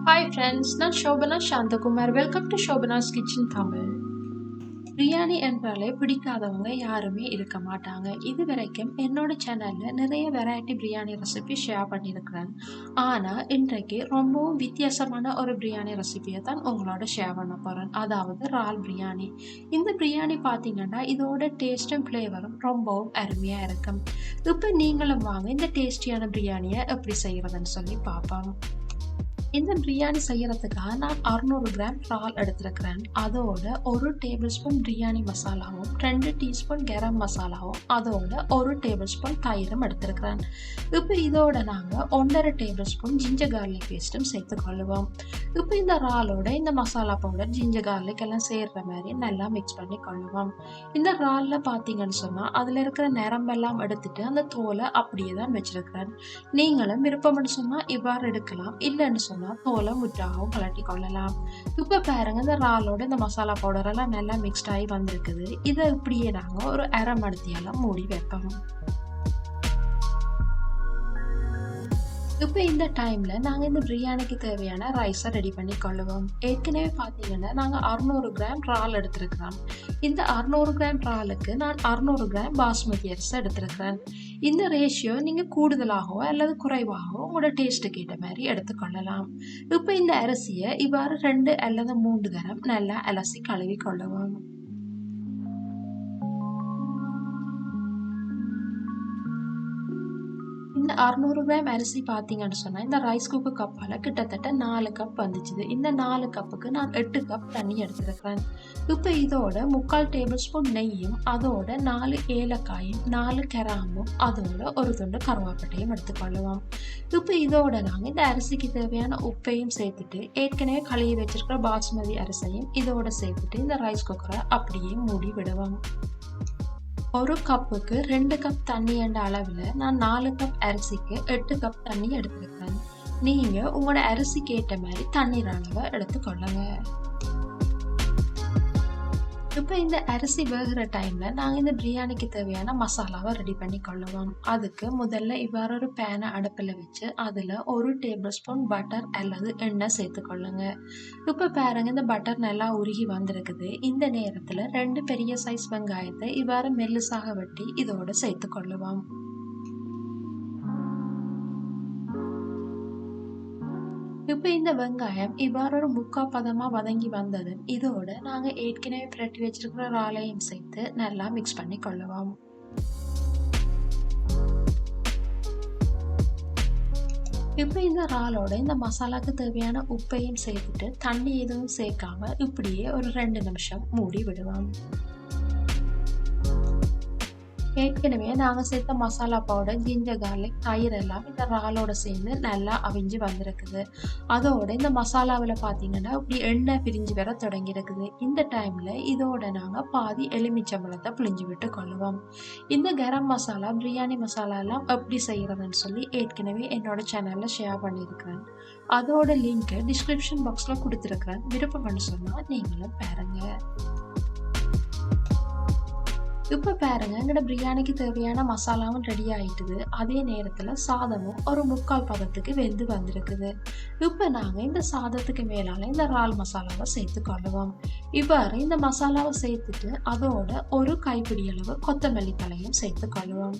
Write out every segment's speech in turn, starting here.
Hi friends, நான் Shobana Shantakumar. Welcome to Shobana's Kitchen Tamil. Biryani என்றாலே பிடிக்காதவங்க யாருமே இருக்க மாட்டாங்க. இது வரைக்கும் என்னோட சேனல்ல நிறைய வெரைட்டி பிரியாணி ரெசிபி ஷேர் பண்ணியிருக்கிறேன். ஆனா இன்றைக்கு ரொம்பவும் வித்தியாசமான ஒரு பிரியாணி ரெசிபியை தான் உங்களோட ஷேர் பண்ண போறேன். அதாவது இறால் பிரியாணி. இந்த பிரியாணி பார்த்தீங்கன்னா இதோட டேஸ்டும் ஃப்ளேவரும் ரொம்பவும் அருமையா இருக்கும். இப்போ நீங்களும் வாங்க இந்த டேஸ்டியான பிரியாணியை எப்படி செய்யறதுன்னு சொல்லி பார்ப்போம். இந்த பிரியாணி செய்யறதுக்காக நான் 600 கிராம் இறால் எடுத்திருக்கிறேன். அதோட 1 டேபிள் ஸ்பூன் பிரியாணி மசாலாவும் 2 டீஸ்பூன் கரம் மசாலாவும் அதோட 1 டேபிள் ஸ்பூன் தயிரும் எடுத்திருக்கிறேன். இப்போ இதோட நாங்கள் 1.5 டேபிள் ஸ்பூன் ஜிஞ்சர் கார்லிக் பேஸ்ட்டும் சேர்த்துக்கொள்ளுவோம். இப்போ இந்த இறாலோட இந்த மசாலா பவுடர் ஜிஞ்சர் கார்லிக் எல்லாம் சேர்ற மாதிரி நல்லா மிக்ஸ் பண்ணி கொள்ளுவோம். இந்த இறாலில் பார்த்தீங்கன்னு சொன்னால் அதில் இருக்கிற நரம்பெல்லாம் எடுத்துட்டு அந்த தோலை அப்படியே தான் வச்சிருக்கிறேன். நீங்களும் விருப்பம்னு சொன்னால் இவ்வாறு எடுக்கலாம், இல்லைன்னு சொன்னால் தோலை முற்றாகவும் கலட்டி கொள்ளலாம். இப்போ பாருங்க இந்த இறாலோட இந்த மசாலா பவுடர் எல்லாம் நல்லா மிக்ஸ்ட் ஆகி வந்திருக்குது. இதை இப்படியே நாங்கள் ஒரு அரை மணித்தியால மூடி வைப்போம். இப்போ இந்த டைமில் நாங்கள் இந்த பிரியாணிக்கு தேவையான ரைஸை ரெடி பண்ணி கொள்ளுவோம். ஏற்கனவே பார்த்தீங்கன்னா நாங்கள் 600 கிராம் இறால் எடுத்துருக்கிறோம். இந்த 600 கிராம் இறாலுக்கு நான் 600 கிராம் பாஸ்மதி அரிசி எடுத்துருக்கிறேன். இந்த ரேஷியோ நீங்கள் கூடுதலாகவோ அல்லது குறைவாகவோ உங்களோட டேஸ்ட்டுக்கு ஏற்ற மாதிரி எடுத்துக்கொள்ளலாம். இப்போ இந்த அரிசியை இவ்வாறு 2 அல்லது 3 தரம் நல்லா அலசி கழுவி கொள்ளுவோம். இந்த 600 கிராம் அரிசி பார்த்தீங்கன்னு சொன்னால் இந்த ரைஸ் குக்கர் கப்பால் கிட்டத்தட்ட 4 கப் வந்துச்சுது. இந்த 4 கப்புக்கு நான் 8 கப் தண்ணி எடுத்துருக்கிறேன். இப்போ இதோட 3/4 டேபிள் ஸ்பூன் நெய்யும் அதோட 4 ஏலக்காயும் 4 கிராம்பும் அதோட ஒரு துண்டு கருவேப்பிலையும் எடுத்துக்கொள்ளுவோம். இப்போ இதோட நாங்கள் இந்த அரிசிக்கு தேவையான உப்பையும் சேர்த்துட்டு ஏற்கனவே கழுவி வச்சிருக்கிற பாஸ்மதி அரிசியும் இதோட சேர்த்துட்டு இந்த ரைஸ் குக்கரை அப்படியே மூடி விடுவோம். ஒரு கப்புக்கு 2 கப் தண்ணி என்ற அளவில் நான் 4 கப் அரிசிக்கு 8 கப் தண்ணி எடுத்துருக்கேன். நீங்கள் உங்களோட அரிசிக்கு ஏற்ற மாதிரி தண்ணீர் அளவை எடுத்துக்கொள்ளுங்க. இப்போ இந்த அரிசி வேகிற டைமில் நாங்கள் இந்த பிரியாணிக்கு தேவையான மசாலாவை ரெடி பண்ணி கொள்ளுவோம். அதுக்கு முதல்ல இவ்வாறு ஒரு பேனை அடுப்பில் வச்சு அதில் 1 டேபிள் ஸ்பூன் பட்டர் அல்லது எண்ணெய் சேர்த்துக்கொள்ளுங்க. இப்போ பாருங்க இந்த பட்டர் நல்லா உருகி வந்திருக்குது. இந்த நேரத்தில் 2 பெரிய சைஸ் வெங்காயத்தை இவ்வாறு மெல்லிசாக வெட்டி இதோட சேர்த்துக்கொள்ளுவோம். இப்போ இந்த வெங்காயம் இவ்வாறு ஒரு 3/4 பதமாக வதங்கி வந்ததும் இதோட நாங்கள் ஏற்கனவே பிரட்டி வச்சிருக்கிற இறாலையும் சேர்த்து நல்லா மிக்ஸ் பண்ணி கொள்ளுவோம். இப்போ இந்த இறாலோட இந்த மசாலாக்கு தேவையான உப்பையும் சேர்த்துட்டு தண்ணி எதுவும் சேர்க்காம இப்படியே ஒரு 2 நிமிஷம் மூடி விடுவோம். ஏற்கனவே நாங்கள் சேர்த்த மசாலா பவுடர் ஜிஞ்சர் கார்லிக் தயிர் எல்லாம் இந்த இறாலோட சேர்ந்து நல்லா அவிஞ்சு வந்திருக்குது. அதோட இந்த மசாலாவில் பார்த்தீங்கன்னா இப்படி எண்ணெய் பிரிஞ்சு வர தொடங்கி இருக்குது. இந்த டைமில் இதோட நாங்கள் பாதி எலுமிச்சம்பழத்தை பிழிஞ்சு விட்டு கொள்ளுவோம். இந்த கரம் மசாலா பிரியாணி மசாலா எல்லாம் எப்படி செய்கிறதுன்னு சொல்லி ஏற்கனவே என்னோட சேனலில் ஷேர் பண்ணியிருக்கிறேன். அதோட லிங்க்கை டிஸ்கிரிப்ஷன் பாக்ஸில் கொடுத்துருக்குறேன். விருப்பம் பண்ணி சொன்னால் நீங்களும் பாருங்கள். இப்போ பாருங்க எங்களோட பிரியாணிக்கு தேவையான மசாலாவும் ரெடி ஆயிட்டுது. அதே நேரத்தில் சாதமும் ஒரு 3/4 பதத்துக்கு வெந்து வந்திருக்குது. இப்போ நாங்கள் இந்த சாதத்துக்கு மேலால இந்த இறால் மசாலாவை சேர்த்து கொள்ளுவோம். இவ்வாறு இந்த மசாலாவை சேர்த்துட்டு அதோட ஒரு கைப்பிடி அளவு கொத்தமல்லி தலையும் சேர்த்து கொள்ளுவோம்.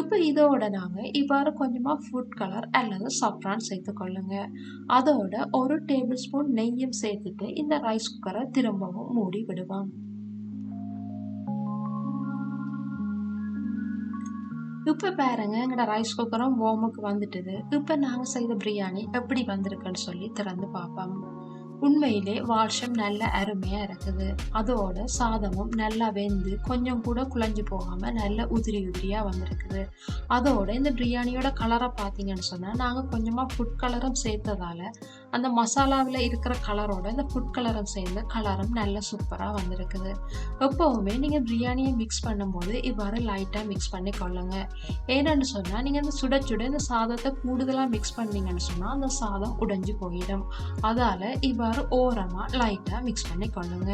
இப்போ இதோட நாங்கள் இவ்வாறு கொஞ்சமாக ஃபுட் கலர் அல்லது சாஃப்ரான் சேர்த்து கொள்ளுங்க. அதோட 1 டேபிள் ஸ்பூன் நெய்யும் சேர்த்துட்டு இந்த ரைஸ் குக்கரை திரும்பவும் மூடி விடுவோம். இப்போ பாருங்க எங்களோட ரைஸ் குக்கரும் வார்முக்கு வந்துட்டுது. இப்போ நாங்கள் செய்த பிரியாணி எப்படி வந்திருக்குன்னு சொல்லி திறந்து பார்ப்போம். உண்மையிலே வாஷம் நல்ல அருமையாக இருக்குது. அதோட சாதமும் நல்லா வெந்து கொஞ்சம் கூட குழஞ்சு போகாமல் நல்ல உதிரி உதிரியாக வந்திருக்குது. அதோட இந்த பிரியாணியோட கலரை பார்த்தீங்கன்னு சொன்னால் நாங்கள் கொஞ்சமாக ஃபுட் கலரும் சேர்த்ததால் அந்த மசாலாவில் இருக்கிற கலரோட இந்த ஃபுட் கலரும் சேர்ந்து கலரும் நல்ல சூப்பராக வந்திருக்குது. எப்போவுமே நீங்கள் பிரியாணியை மிக்ஸ் பண்ணும்போது இவ்வாறு லைட்டாக மிக்ஸ் பண்ணி கொள்ளுங்க. ஏன்னு சொன்னால் நீங்கள் இந்த சுட சுட இந்த சாதத்தை கூடுதலாக மிக்ஸ் பண்ணீங்கன்னு சொன்னால் அந்த சாதம் உடைஞ்சு போயிடும். அதால் இவ்வாறு ஓரமா லைட்டா மிக்ஸ் பண்ணி கொள்ளுங்க.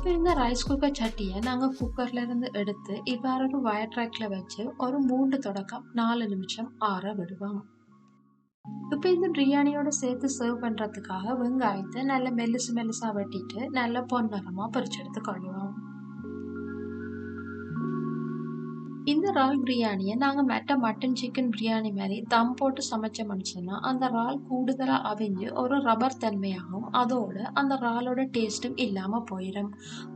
இப்போ இந்த ரைஸ் குக்கர் சட்டியை நாங்கள் குக்கர்லேருந்து எடுத்து இவ்வாறு ஒரு வயர் ட்ராக்ல வச்சு ஒரு 3 தொடக்கம் 4 நிமிஷம் ஆற விடுவோம். இப்போ இந்த பிரியாணியோட சேர்த்து சர்வ் பண்ணுறதுக்காக வெங்காயத்தை நல்லா மெல்லிசு மெல்லிசா வெட்டிட்டு நல்லா பொன்னிறமாக பொரிச்சு எடுத்துக்கொள்ளுவோம். இந்த இறால் பிரியாணியை நாங்கள் மட்டன் சிக்கன் பிரியாணி மாதிரி தம் போட்டு சமைச்சோம்னு சொன்னால் அந்த இறால் கூடுதலாக அவிஞ்சு ஒரு ரப்பர் தன்மையாகும். அதோட அந்த இறாலோட டேஸ்ட்டும் இல்லாமல் போயிடும்.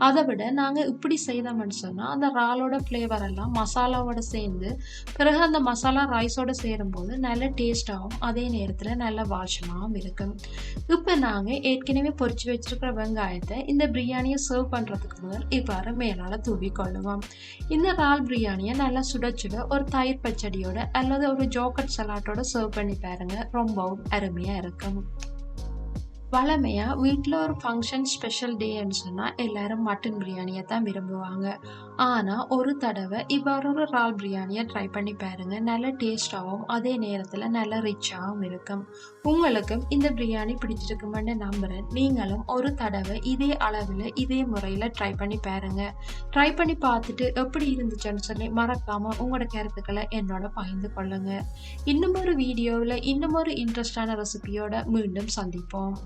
அதை விட நாங்கள் இப்படி செய்தோம்னு சொன்னால் அந்த இறாலோட ஃப்ளேவர் எல்லாம் மசாலாவோட சேர்ந்து பிறகு அந்த மசாலா ரைஸோட சேரும்போது நல்ல டேஸ்டாகவும் அதே நேரத்தில் நல்ல வாசமாகவும் இருக்கும். இப்போ நாங்கள் ஏற்கனவே பொரிச்சு வச்சிருக்கிற வெங்காயத்தை இந்த பிரியாணியை சர்வ் பண்ணுறதுக்கு முதல் இவ்வாறு மேலால் தூவி கொள்ளுவோம். இந்த இறால் பிரியாணியை நல்லா சுட சுட ஒரு தயிர் பச்சடியோட அல்லது ஒரு ஜோக்கட் சலாட்டோட சர்வ் பண்ணி பாருங்க, ரொம்பவும் அருமையா இருக்கும். வழமையா வீட்டில் ஒரு ஃபங்க்ஷன் ஸ்பெஷல் டேன்னு சொன்னால் எல்லாரும் மட்டன் பிரியாணியை தான் விரும்புவாங்க. ஆனால் ஒரு தடவை இவ்வாறு ஒரு இறால் பிரியாணியை ட்ரை பண்ணி பாருங்க, நல்ல டேஸ்டாகவும் அதே நேரத்தில் நல்ல ரிச்சாகவும் இருக்கும். உங்களுக்கும் இந்த பிரியாணி பிடிச்சிருக்குமென்னு நம்புகிறேன். நீங்களும் ஒரு தடவை இதே அளவில் இதே முறையில் ட்ரை பண்ணி பாருங்க. ட்ரை பண்ணி பார்த்துட்டு எப்படி இருந்துச்சுன்னு சொல்லி மறக்காமல் உங்களோட கருத்துக்களை என்னோட பகிர்ந்து கொள்ளுங்க. இன்னும் ஒரு வீடியோவில் இன்னும் ஒரு இன்ட்ரெஸ்டான ரெசிபியோட மீண்டும் சந்திப்போம்.